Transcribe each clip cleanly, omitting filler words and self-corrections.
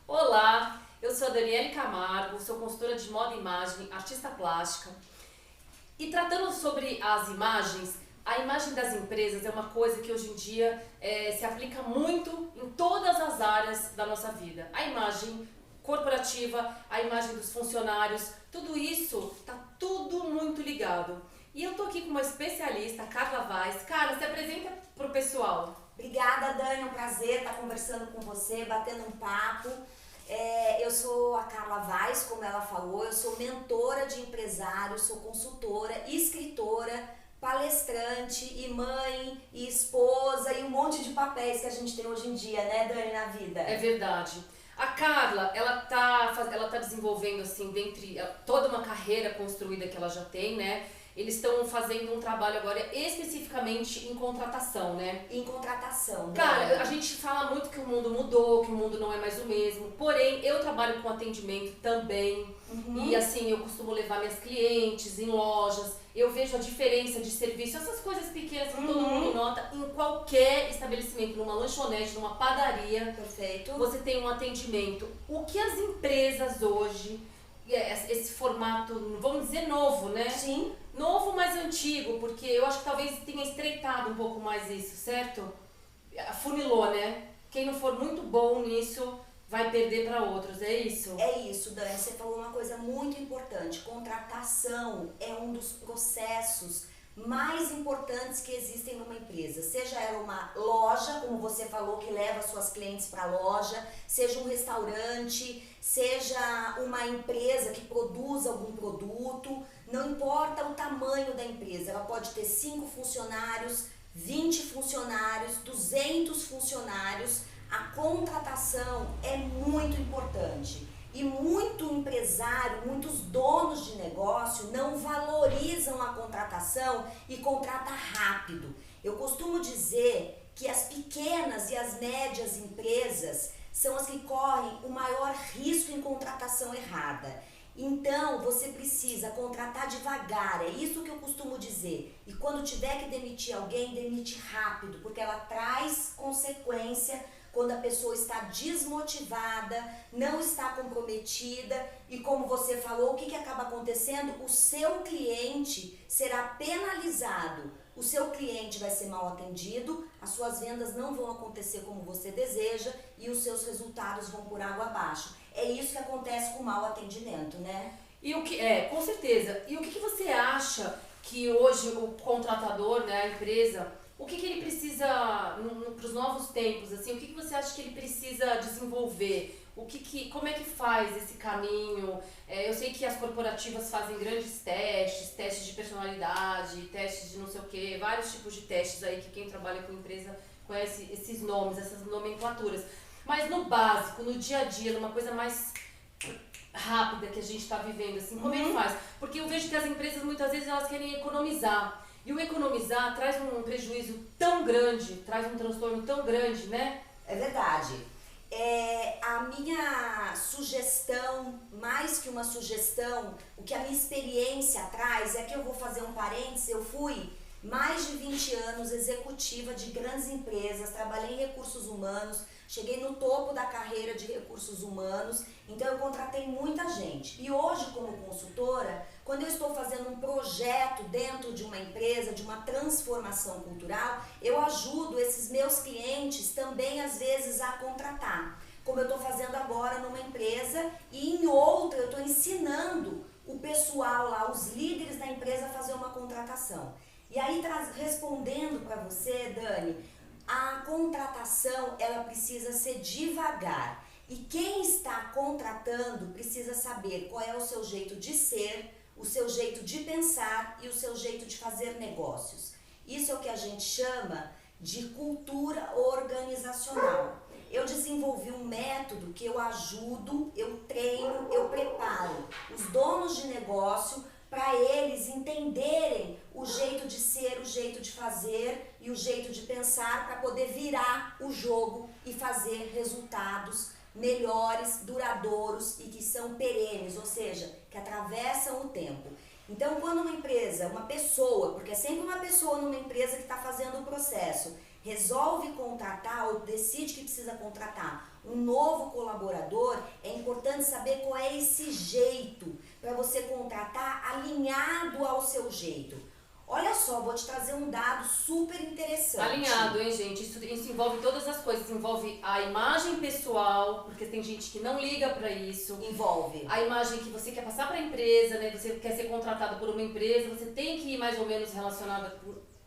Olá, eu sou a Daniele Camargo, sou consultora de moda e imagem, artista plástica. E tratando sobre as imagens, a imagem das empresas é uma coisa que hoje em dia se aplica muito em todas as áreas da nossa vida. A imagem corporativa, a imagem dos funcionários, tudo isso está tudo muito ligado. E eu tô aqui com uma especialista, Carla Vaz. Carla, se apresenta pro pessoal. Obrigada, Dani, é um prazer estar conversando com você, batendo um papo. Eu sou a Carla Vaz, como ela falou, eu sou mentora de empresários, sou consultora, escritora, palestrante e mãe e esposa e um monte de papéis que a gente tem hoje em dia, né, Dani, na vida. É verdade. A Carla, ela tá desenvolvendo, assim, dentre toda uma carreira construída que ela já tem, né? Eles estão fazendo um trabalho agora especificamente em contratação, né? Em contratação. Cara, a gente fala muito que o mundo mudou, que o mundo não é mais o mesmo. Porém, eu trabalho com atendimento também. E assim, eu costumo levar minhas clientes em lojas. Eu vejo a diferença de serviço, essas coisas pequenas que todo mundo nota em qualquer estabelecimento, numa lanchonete, numa padaria. Perfeito. Você tem um atendimento. O que as empresas hoje, esse formato, vamos dizer, novo, né? Sim. Novo, mas antigo, porque eu acho que talvez tenha estreitado um pouco mais isso, certo? Afunilou, né? Quem não for muito bom nisso vai perder para outros, é isso? É isso, Dani, você falou uma coisa muito importante. Contratação é um dos processos mais importantes que existem numa empresa. Seja ela uma loja, como você falou, que leva suas clientes para a loja, seja um restaurante, seja uma empresa que produz algum produto, não importa o tamanho da empresa, ela pode ter 5 funcionários, 20 funcionários, 200 funcionários, a contratação é muito importante. E muito empresário, muitos donos de negócio não valorizam a contratação e contrata rápido. Eu costumo dizer que as pequenas e as médias empresas são as que correm o maior risco em contratação errada. Então, você precisa contratar devagar, é isso que eu costumo dizer. E quando tiver que demitir alguém, demite rápido, porque ela traz consequência quando a pessoa está desmotivada, não está comprometida e, como você falou, o que acaba acontecendo? O seu cliente será penalizado, o seu cliente vai ser mal atendido, as suas vendas não vão acontecer como você deseja e os seus resultados vão por água abaixo. É isso que acontece com o mau atendimento, né? E o que com certeza. E o que você acha que hoje o contratador, né, a empresa, o que ele precisa para os novos tempos, assim, o que você acha que ele precisa desenvolver? Como é que faz esse caminho? Eu sei que as corporativas fazem grandes testes de personalidade, testes de não sei o quê, vários tipos de testes aí que quem trabalha com empresa conhece esses nomes, essas nomenclaturas. Mas no básico, no dia a dia, numa coisa mais rápida que a gente está vivendo, assim, como é que faz? Porque eu vejo que as empresas muitas vezes elas querem economizar. E o economizar traz um prejuízo tão grande, traz um transtorno tão grande, né? É verdade. A minha sugestão, mais que uma sugestão, o que a minha experiência traz é que eu vou fazer um parênteses, eu fui mais de 20 anos executiva de grandes empresas, trabalhei em recursos humanos, cheguei no topo da carreira de recursos humanos, então eu contratei muita gente. E hoje, como consultora, quando eu estou fazendo um projeto dentro de uma empresa, de uma transformação cultural, eu ajudo esses meus clientes também, às vezes, a contratar. Como eu estou fazendo agora numa empresa e em outra eu estou ensinando o pessoal lá, os líderes da empresa a fazer uma contratação. E aí, respondendo para você, Dani, a contratação, ela precisa ser devagar. E quem está contratando precisa saber qual é o seu jeito de ser, o seu jeito de pensar e o seu jeito de fazer negócios. Isso é o que a gente chama de cultura organizacional. Eu desenvolvi um método que eu ajudo, eu treino, eu preparo os donos de negócio para eles entenderem o jeito de ser, o jeito de fazer e o jeito de pensar para poder virar o jogo e fazer resultados melhores, duradouros e que são perenes, ou seja, que atravessam o tempo. Então, quando uma empresa, uma pessoa, porque é sempre uma pessoa numa empresa que está fazendo o processo, resolve contratar ou decide que precisa contratar um novo colaborador, é importante saber qual é esse jeito para você contratar alinhado ao seu jeito. Olha só, vou te trazer um dado super interessante. Alinhado, hein, gente? Isso envolve todas as coisas. Envolve a imagem pessoal, porque tem gente que não liga pra isso. Envolve. A imagem que você quer passar pra empresa, né? Você quer ser contratado por uma empresa, você tem que ir mais ou menos relacionada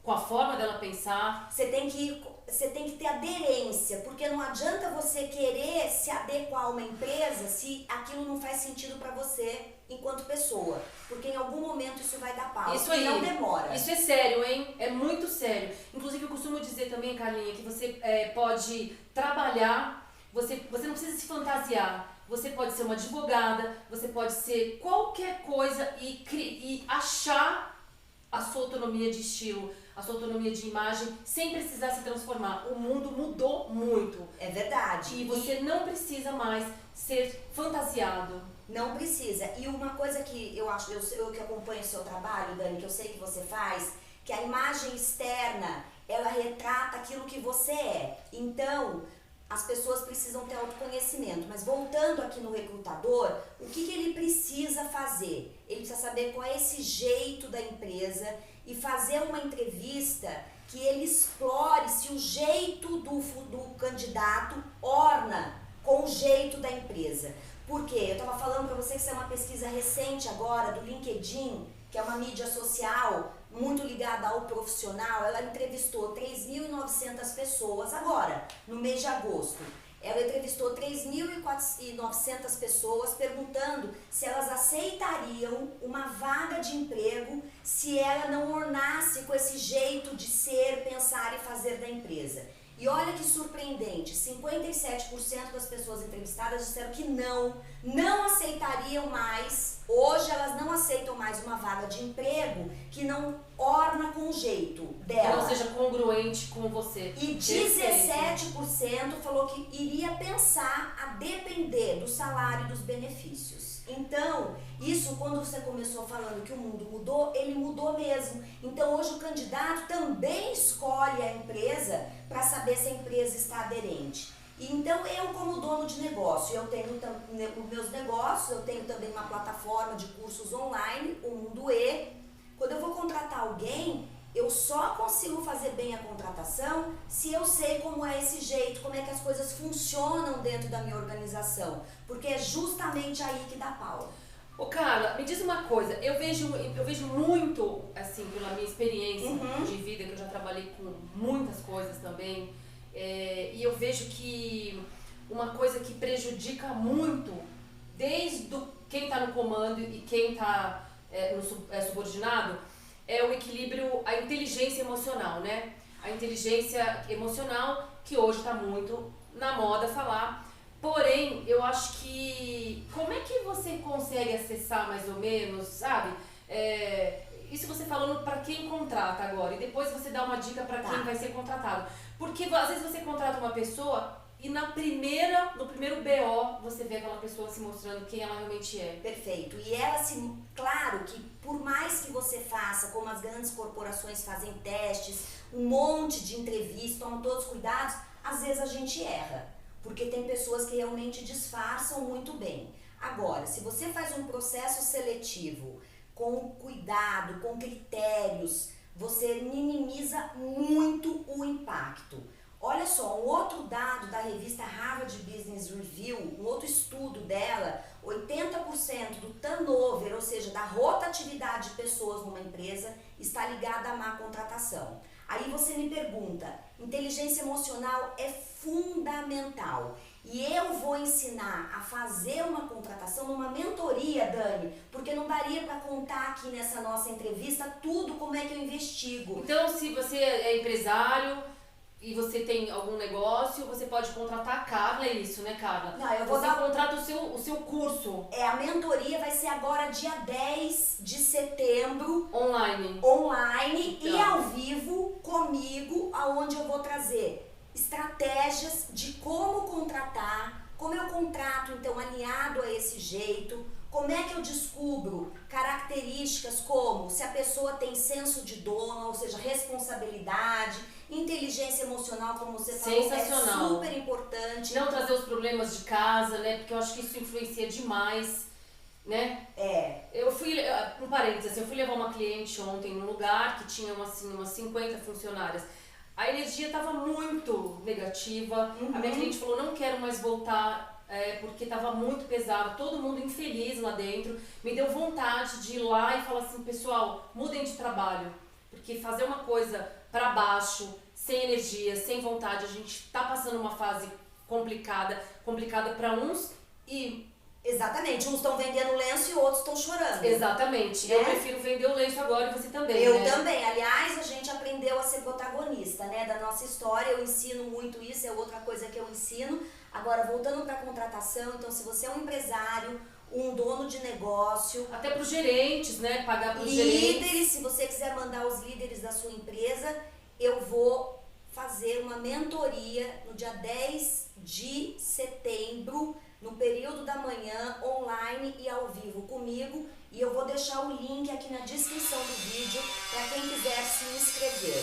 com a forma dela pensar. Você tem que ter aderência, porque não adianta você querer se adequar a uma empresa se aquilo não faz sentido para você enquanto pessoa, porque em algum momento isso vai dar pau. Isso aí, e não demora. Isso é sério, hein? É muito sério. Inclusive, eu costumo dizer também, Carlinha, que você pode trabalhar, você não precisa se fantasiar. Você pode ser uma advogada, você pode ser qualquer coisa e achar a sua autonomia de estilo, a sua autonomia de imagem, sem precisar se transformar. O mundo mudou muito. É verdade. E você não precisa mais ser fantasiado. Não precisa. E uma coisa que eu acho, eu que acompanho o seu trabalho, Dani, que eu sei que você faz, que a imagem externa, ela retrata aquilo que você é. Então, as pessoas precisam ter autoconhecimento. Mas voltando aqui no recrutador, o que ele precisa fazer? Ele precisa saber qual é esse jeito da empresa e fazer uma entrevista que ele explore se o jeito do candidato orna com o jeito da empresa. Por quê? Eu estava falando para você que isso é uma pesquisa recente agora do LinkedIn, que é uma mídia social muito ligada ao profissional. Ela entrevistou 3.900 pessoas agora, no mês de agosto. Ela entrevistou 3.900 pessoas perguntando se elas aceitariam uma vaga de emprego se ela não ornasse com esse jeito de ser, pensar e fazer da empresa. E olha que surpreendente, 57% das pessoas entrevistadas disseram que não aceitariam mais, hoje elas não aceitam mais uma vaga de emprego que não orna com o jeito dela. Que não seja congruente com você. E 17% falou que iria pensar a depender do salário e dos benefícios. Então, isso quando você começou falando que o mundo mudou, ele mudou mesmo. Então, hoje o candidato também escolhe a empresa para saber se a empresa está aderente. E então, eu como dono de negócio, eu tenho os meus negócios, eu tenho também uma plataforma de cursos online, o Mundo E. Quando eu vou contratar alguém, eu só consigo fazer bem a contratação se eu sei como é esse jeito, como é que as coisas funcionam dentro da minha organização. Porque é justamente aí que dá pau. Ô Carla, me diz uma coisa, eu vejo muito, assim, pela minha experiência de vida, que eu já trabalhei com muitas coisas também, e eu vejo que uma coisa que prejudica muito, desde quem está no comando e quem está subordinado, é o equilíbrio, a inteligência emocional, né? A inteligência emocional, que hoje está muito na moda falar. Porém, eu acho que... Como é que você consegue acessar mais ou menos, sabe? Isso você falando para quem contrata agora. E depois você dá uma dica para quem vai ser contratado. Porque às vezes você contrata uma pessoa e no primeiro BO você vê aquela pessoa se mostrando quem ela realmente é. Perfeito. E claro que por mais que você faça, como as grandes corporações fazem testes, um monte de entrevistas, tomam todos os cuidados, às vezes a gente erra. Porque tem pessoas que realmente disfarçam muito bem. Agora, se você faz um processo seletivo com cuidado, com critérios, você minimiza muito o impacto. Olha só, um outro dado da revista Harvard Business Review, um outro estudo dela, 80% do turnover, ou seja, da rotatividade de pessoas numa empresa, está ligada à má contratação. Aí você me pergunta, inteligência emocional é fundamental. E eu vou ensinar a fazer uma contratação numa mentoria, Dani, porque não daria para contar aqui nessa nossa entrevista tudo como é que eu investigo. Então, se você é empresário e você tem algum negócio, você pode contratar a Carla, é isso, né, Carla? Não, eu vou você contrata o seu curso. A mentoria vai ser agora dia 10 de setembro. Online. E ao vivo comigo, aonde eu vou trazer estratégias de como contratar, como eu contrato, então, alinhado a esse jeito, como é que eu descubro características como se a pessoa tem senso de dono, ou seja, responsabilidade. Inteligência emocional, como você falou, Sensacional. é super importante. Não trazer os problemas de casa, né? Porque eu acho que isso influencia demais, né? Eu fui, um parênteses, assim, eu fui levar uma cliente ontem num lugar que tinha assim, umas 50 funcionárias. A energia estava muito negativa. A minha cliente falou, não quero mais voltar, porque estava muito pesado, todo mundo infeliz lá dentro. Me deu vontade de ir lá e falar assim, pessoal, mudem de trabalho. Porque fazer uma coisa para baixo, sem energia, sem vontade, a gente tá passando uma fase complicada para uns e... Exatamente, uns estão vendendo lenço e outros estão chorando. Exatamente, né? Eu prefiro vender o lenço agora e você também, Eu né? também, aliás, a gente aprendeu a ser protagonista, né, da nossa história, eu ensino muito isso, é outra coisa que eu ensino. Agora, voltando para a contratação, então se você é um empresário, um dono de negócio... Até para os gerentes, né, pagar para os gerentes. Líderes, se você quiser mandar os líderes da sua empresa, eu vou fazer uma mentoria no dia 10 de setembro, no período da manhã, online e ao vivo comigo, e eu vou deixar o link aqui na descrição do vídeo para quem quiser se inscrever.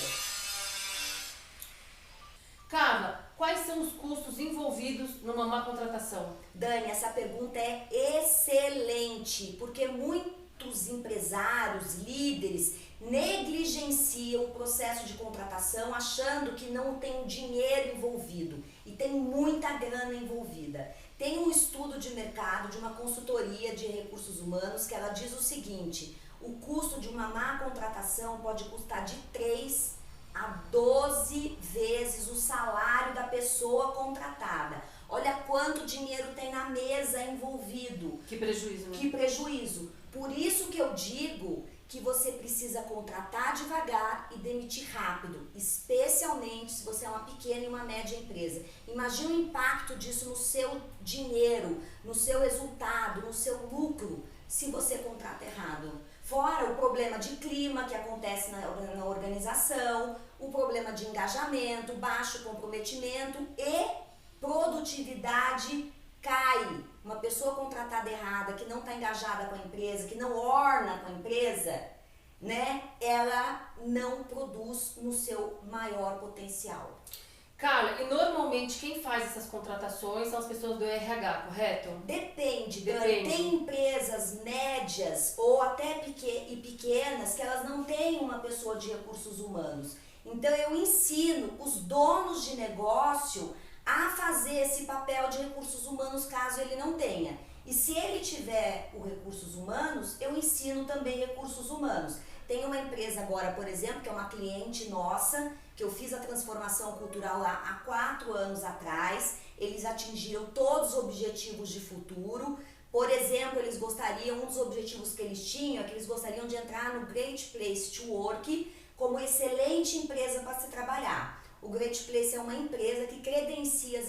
Carla, quais são os custos envolvidos numa má contratação? Dani, essa pergunta é excelente, porque muitos empresários, líderes, negligenciam o processo de contratação achando que não tem dinheiro envolvido, e tem muita grana envolvida. Tem um estudo de mercado de uma consultoria de recursos humanos que ela diz o seguinte: o custo de uma má contratação pode custar de 3 a 12 vezes o salário da pessoa contratada. Olha quanto dinheiro tem na mesa envolvido. Que prejuízo, né? Que prejuízo. Por isso que eu digo que você precisa contratar devagar e demitir rápido, especialmente se você é uma pequena e uma média empresa. Imagine o impacto disso no seu dinheiro, no seu resultado, no seu lucro, se você contrata errado. Fora o problema de clima que acontece na organização, o problema de engajamento, baixo comprometimento e produtividade cai. Uma pessoa contratada errada, que não está engajada com a empresa, que não orna com a empresa, né? Ela não produz no seu maior potencial. Carla, e normalmente quem faz essas contratações são as pessoas do RH, correto? Depende. Depende. Tem empresas médias ou até pequenas que elas não têm uma pessoa de recursos humanos. Então eu ensino os donos de negócio a fazer esse papel de recursos humanos caso ele não tenha. E se ele tiver os recursos humanos, eu ensino também recursos humanos. Tem uma empresa agora, por exemplo, que é uma cliente nossa, que eu fiz a transformação cultural lá há 4 anos atrás. Eles atingiram todos os objetivos de futuro. Por exemplo, eles gostariam, um dos objetivos que eles tinham é que eles gostariam de entrar no Great Place to Work como excelente empresa para se trabalhar. O Great Place é uma empresa que credencia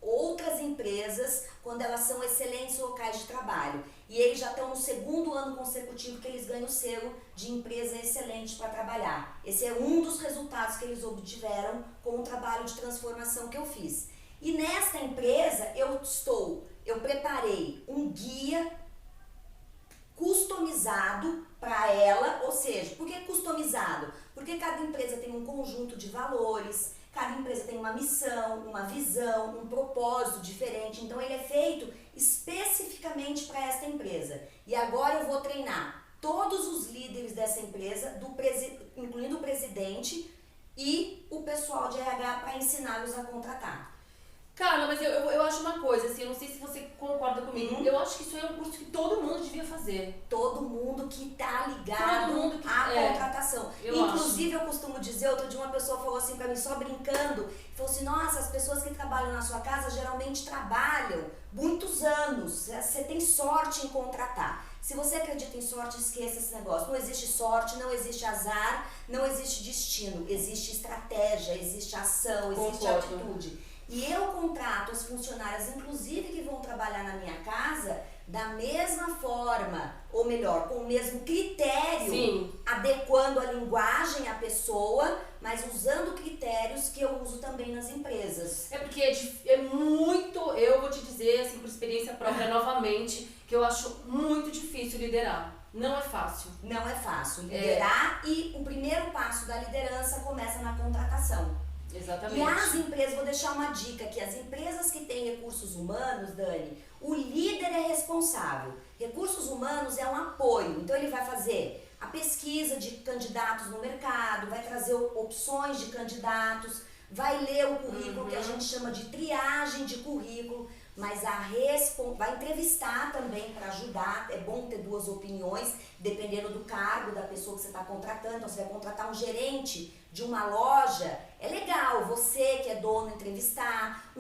outras empresas quando elas são excelentes locais de trabalho. E eles já estão no 2º ano consecutivo que eles ganham o selo de empresa excelente para trabalhar. Esse é um dos resultados que eles obtiveram com o trabalho de transformação que eu fiz. E nesta empresa eu preparei um guia customizado para ela, ou seja, por que customizado? Porque cada empresa tem um conjunto de valores, cada empresa tem uma missão, uma visão, um propósito diferente, então ele é feito especificamente para esta empresa. E agora eu vou treinar todos os líderes dessa empresa, incluindo o presidente e o pessoal de RH para ensiná-los a contratar. Carla, mas eu acho uma coisa, assim, eu não sei se você concorda comigo, eu acho que isso é um curso que todo mundo devia fazer. Todo mundo que tá ligado à contratação. Inclusive, eu costumo dizer, outro dia uma pessoa falou assim pra mim, só brincando, falou assim, nossa, as pessoas que trabalham na sua casa geralmente trabalham muitos anos, você tem sorte em contratar. Se você acredita em sorte, esqueça esse negócio. Não existe sorte, não existe azar, não existe destino, existe estratégia, existe ação, existe atitude. E eu contrato as funcionárias, inclusive que vão trabalhar na minha casa, da mesma forma, ou melhor, com o mesmo critério, Sim. Adequando a linguagem à pessoa, mas usando critérios que eu uso também nas empresas. É porque é muito, eu vou te dizer, assim, por experiência própria novamente, que eu acho muito difícil liderar. Não é fácil. Não é fácil liderar e o primeiro passo da liderança começa na contratação. Exatamente. E as empresas, vou deixar uma dica aqui, as empresas que têm recursos humanos, Dani, o líder é responsável. Recursos humanos é um apoio, então ele vai fazer a pesquisa de candidatos no mercado, vai trazer opções de candidatos, vai ler o currículo, que a gente chama de triagem de currículo, mas vai entrevistar também para ajudar. É bom ter duas opiniões, dependendo do cargo da pessoa que você está contratando. Então, você vai contratar um gerente de uma loja, é legal você que é dono entrevistar,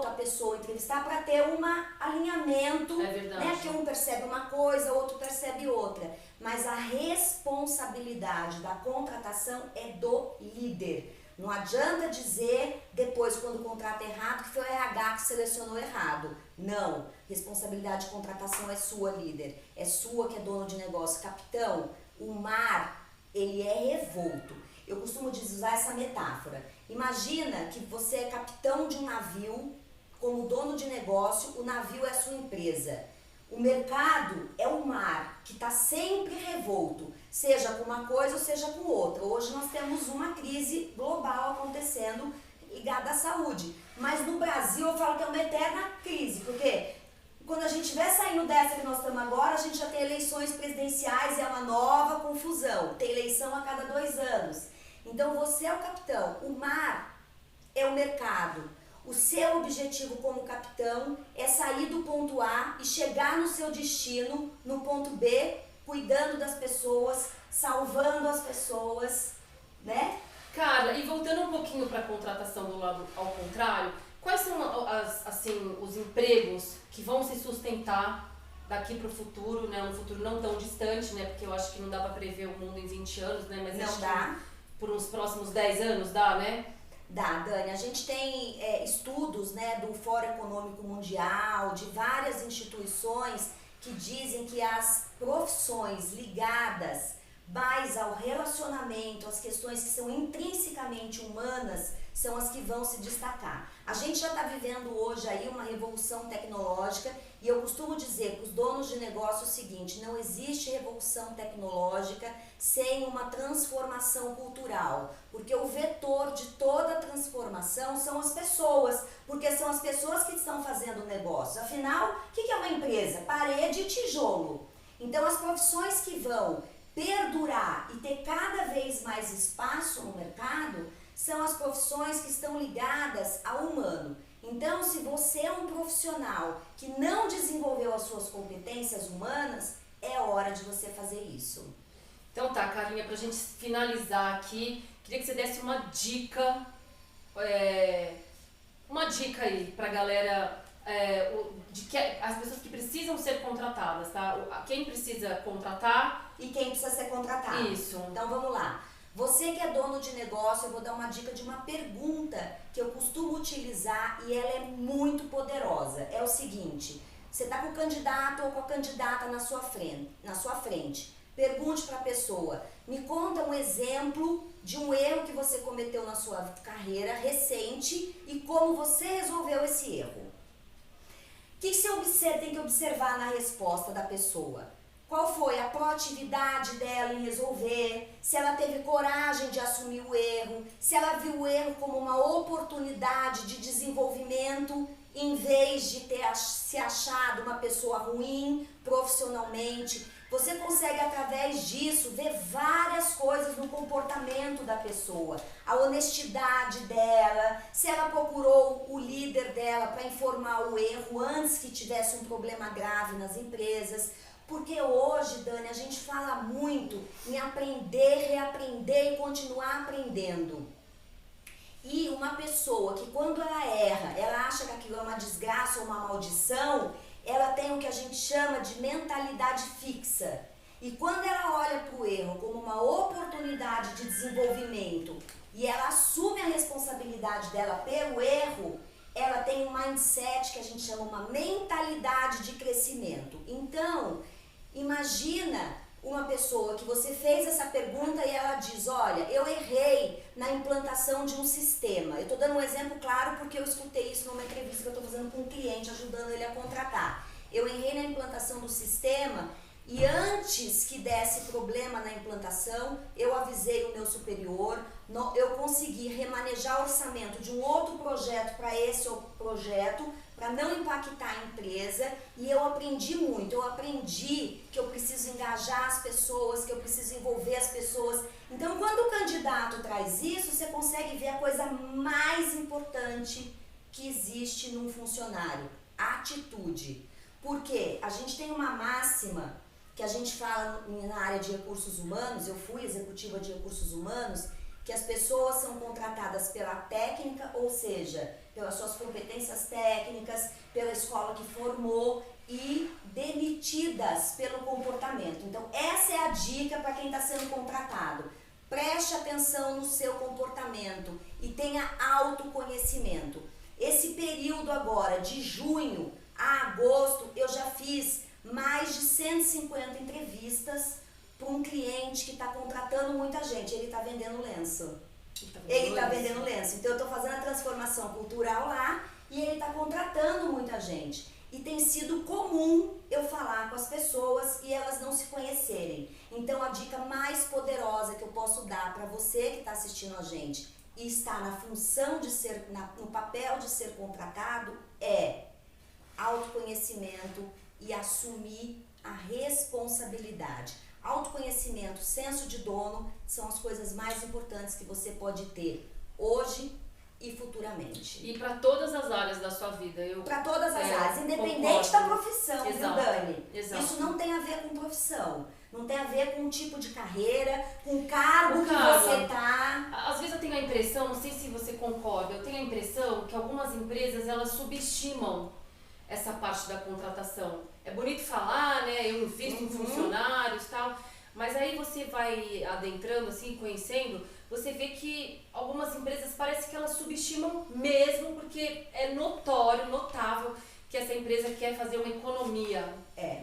a pessoa entrevistar para ter um alinhamento, né? Que um percebe uma coisa, o outro percebe outra. Mas a responsabilidade da contratação é do líder. Não adianta dizer depois, quando o contrato é errado, que foi o RH que selecionou errado. Não. Responsabilidade de contratação é sua, líder. É sua, que é dono de negócio. Capitão, o mar, ele é revolto. Eu costumo usar essa metáfora. Imagina que você é capitão de um navio, como dono de negócio, o navio é a sua empresa. O mercado é o mar, que está sempre revolto, seja com uma coisa ou seja com outra. Hoje nós temos uma crise global acontecendo ligada à saúde. Mas no Brasil eu falo que é uma eterna crise, porque quando a gente estiver saindo dessa que nós estamos agora, a gente já tem eleições presidenciais, é uma nova confusão. Tem eleição a cada 2 anos. Então você é o capitão, o mar é o mercado. O seu objetivo como capitão é sair do ponto A e chegar no seu destino, no ponto B, cuidando das pessoas, salvando as pessoas, né? Carla, e voltando um pouquinho para a contratação do lado ao contrário, quais são os empregos que vão se sustentar daqui para o futuro, né? Um futuro não tão distante, né? Porque eu acho que não dá para prever o mundo em 20 anos, né? Mas não dá. Por uns próximos 10 anos dá, né? Dá, Dani. A gente tem estudos, né, do Fórum Econômico Mundial, de várias instituições que dizem que as profissões ligadas mais ao relacionamento, às questões que são intrinsecamente humanas, são as que vão se destacar. A gente já está vivendo hoje aí uma revolução tecnológica e eu costumo dizer para os donos de negócio o seguinte: não existe revolução tecnológica sem uma transformação cultural, porque o vetor de toda a transformação são as pessoas, porque são as pessoas que estão fazendo o negócio. Afinal, o que é uma empresa? Parede e tijolo. Então as profissões que vão perdurar e ter cada vez mais espaço no mercado são as profissões que estão ligadas ao humano. Então, se você é um profissional que não desenvolveu as suas competências humanas, é hora de você fazer isso. Então tá, Carlinha, pra gente finalizar aqui, queria que você desse uma dica aí pra galera, de que as pessoas que precisam ser contratadas, tá? Quem precisa contratar e quem precisa ser contratado. Isso. Então vamos lá. Você que é dono de negócio, eu vou dar uma dica de uma pergunta que eu costumo utilizar e ela é muito poderosa. É o seguinte: você está com o candidato ou com a candidata na sua frente. Pergunte para a pessoa: me conta um exemplo de um erro que você cometeu na sua carreira recente e como você resolveu esse erro. O que você tem que observar na resposta da pessoa? Qual foi a proatividade dela em resolver, se ela teve coragem de assumir o erro, se ela viu o erro como uma oportunidade de desenvolvimento, em vez de ter se achado uma pessoa ruim profissionalmente. Você consegue, através disso, ver várias coisas no comportamento da pessoa. A honestidade dela, se ela procurou o líder dela para informar o erro antes que tivesse um problema grave nas empresas. Porque hoje, Dani, a gente fala muito em aprender, reaprender e continuar aprendendo. E uma pessoa que quando ela erra, ela acha que aquilo é uma desgraça ou uma maldição, ela tem o que a gente chama de mentalidade fixa. E quando ela olha para o erro como uma oportunidade de desenvolvimento e ela assume a responsabilidade dela pelo erro, ela tem um mindset que a gente chama uma mentalidade de crescimento. Então, imagina uma pessoa que você fez essa pergunta e ela diz: olha, eu errei na implantação de um sistema. Eu estou dando um exemplo claro porque eu escutei isso numa entrevista que eu estou fazendo com um cliente, ajudando ele a contratar. Eu errei na implantação do sistema E antes que desse problema na implantação, eu avisei o meu superior, eu consegui remanejar o orçamento de um outro projeto para esse projeto, para não impactar a empresa, e eu aprendi muito. Eu aprendi que eu preciso engajar as pessoas, que eu preciso envolver as pessoas. Então, quando o candidato traz isso, você consegue ver a coisa mais importante que existe num funcionário: atitude. Porque a gente tem uma máxima que a gente fala na área de recursos humanos, eu fui executiva de recursos humanos, que as pessoas são contratadas pela técnica, ou seja, pelas suas competências técnicas, pela escola que formou, e demitidas pelo comportamento. Então, essa é a dica para quem está sendo contratado. Preste atenção no seu comportamento e tenha autoconhecimento. Esse período agora, de junho a agosto, eu já fiz mais de 150 entrevistas para um cliente que está contratando muita gente. Ele está vendendo lenço. Ele está vendendo lenço. Então, eu estou fazendo a transformação cultural lá e ele está contratando muita gente. E tem sido comum eu falar com as pessoas e elas não se conhecerem. Então, a dica mais poderosa que eu posso dar para você que está assistindo a gente e está na função de ser, no papel de ser contratado, é autoconhecimento e assumir a responsabilidade. Autoconhecimento, senso de dono são as coisas mais importantes que você pode ter hoje e futuramente. E para todas as áreas da sua vida. Para todas as áreas, independente da profissão, viu, Dani? Exato. Isso não tem a ver com profissão, não tem a ver com o tipo de carreira, com o cargo que você tá. Às vezes eu tenho a impressão, não sei se você concorda, eu tenho a impressão que algumas empresas elas subestimam essa parte da contratação. É bonito falar, né? Eu invisto em funcionários e tal, mas aí você vai adentrando, assim, conhecendo, você vê que algumas empresas parece que elas subestimam mesmo, porque é notório, notável, que essa empresa quer fazer uma economia.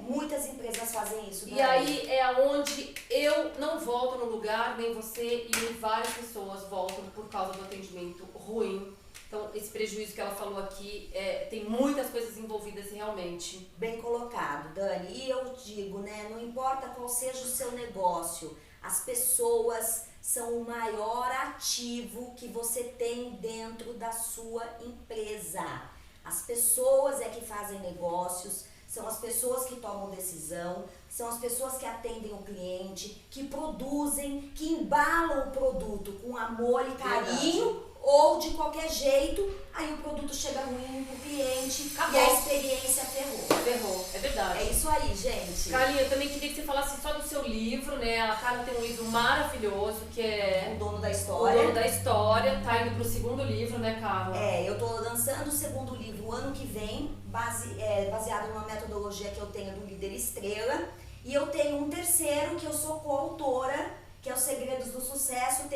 Muitas empresas fazem isso. E aí é onde eu não volto no lugar, nem você, e várias pessoas voltam por causa do atendimento ruim. Então, esse prejuízo que ela falou aqui, tem muitas coisas envolvidas realmente. Bem colocado, Dani. E eu digo, né, não importa qual seja o seu negócio, as pessoas são o maior ativo que você tem dentro da sua empresa. As pessoas é que fazem negócios, são as pessoas que tomam decisão, são as pessoas que atendem o cliente, que produzem, que embalam o produto com amor e carinho. Ou de qualquer jeito, aí o produto chega ruim pro cliente. Acabou. E a experiência ferrou. É verdade. É isso aí, gente. Carlinha, eu também queria que você falasse só do seu livro, né? A Carla tem um livro maravilhoso que é O Dono da História. O Dono da História, tá indo pro segundo livro, né, Carla? Eu tô lançando o segundo livro ano que vem, baseado numa metodologia que eu tenho do Líder Estrela. E eu tenho um terceiro que eu sou coautora, que é Os Segredos do Sucesso,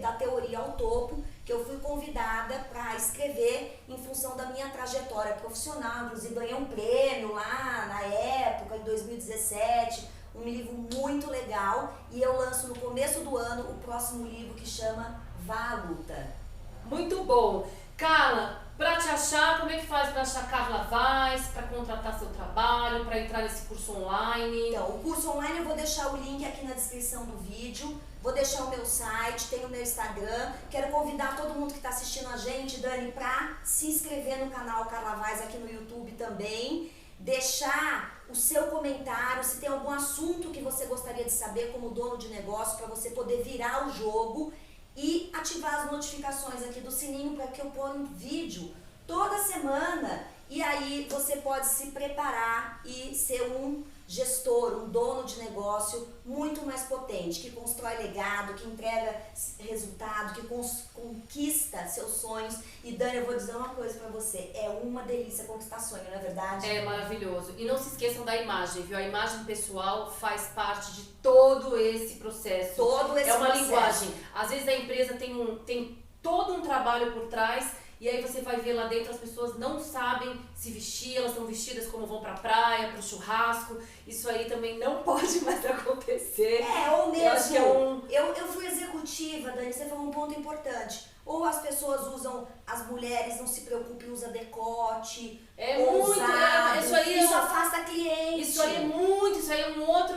da Teoria ao Topo, que eu fui convidada para escrever em função da minha trajetória profissional. Inclusive ganhei um prêmio lá na época, em 2017, um livro muito legal. E eu lanço no começo do ano o próximo livro, que chama Vá à Luta. Muito bom. Carla, para te achar, como é que faz para achar Carla Vaz, para contratar seu trabalho, para entrar nesse curso online? Então, o curso online eu vou deixar o link aqui na descrição do vídeo, vou deixar o meu site, tem o meu Instagram. Quero convidar todo mundo que está assistindo a gente, Dani, para se inscrever no canal Carla Vaz aqui no YouTube também, deixar o seu comentário, se tem algum assunto que você gostaria de saber como dono de negócio, para você poder virar o jogo. E ativar as notificações aqui do sininho para que eu ponha vídeo toda semana. E aí você pode se preparar e ser um gestor, um dono de negócio muito mais potente, que constrói legado, que entrega resultado, que conquista seus sonhos. E Dani, eu vou dizer uma coisa pra você, é uma delícia conquistar sonho, não é verdade? É maravilhoso. E não se esqueçam da imagem, viu? A imagem pessoal faz parte de todo esse processo. Todo esse processo. Linguagem. Às vezes a empresa tem todo um trabalho por trás. E aí você vai ver lá dentro, as pessoas não sabem se vestir, elas estão vestidas como vão pra praia, pro churrasco. Isso aí também não pode mais acontecer. Ou mesmo, eu acho que eu fui executiva, Dani, você falou um ponto importante. Ou as pessoas usam, as mulheres não se preocupem, usa decote, isso aí isso afasta cliente. Isso aí é um outro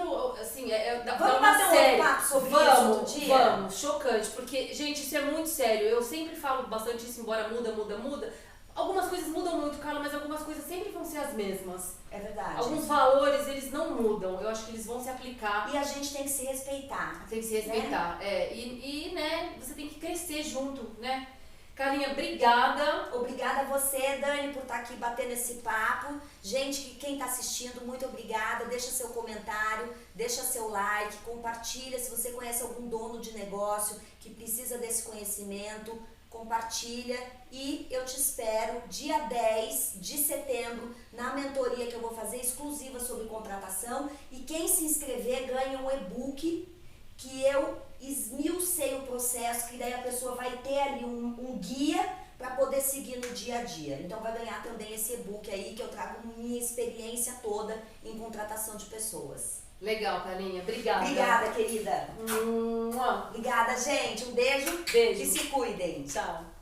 eu sempre falo bastante isso, embora muda. Algumas coisas mudam muito, Carla, mas algumas coisas sempre vão ser as mesmas. É verdade. Alguns valores, eles não mudam. Eu acho que eles vão se aplicar. E a gente tem que se respeitar. Tem que se respeitar. Né? Né, você tem que crescer junto, né? Carlinha, obrigada. Obrigada a você, Dani, por estar aqui batendo esse papo. Gente, quem está assistindo, muito obrigada. Deixa seu comentário, deixa seu like, compartilha. Se você conhece algum dono de negócio que precisa desse conhecimento, compartilha. E eu te espero dia 10 de setembro na mentoria que eu vou fazer exclusiva sobre contratação. E quem se inscrever ganha um e-book que eu esmiucei o processo, que daí a pessoa vai ter ali um guia para poder seguir no dia a dia. Então vai ganhar também esse e-book aí que eu trago minha experiência toda em contratação de pessoas. Legal, Carlinha. Obrigada. Obrigada, querida. Obrigada, gente. Um beijo. Beijo. Que se cuidem. Tchau.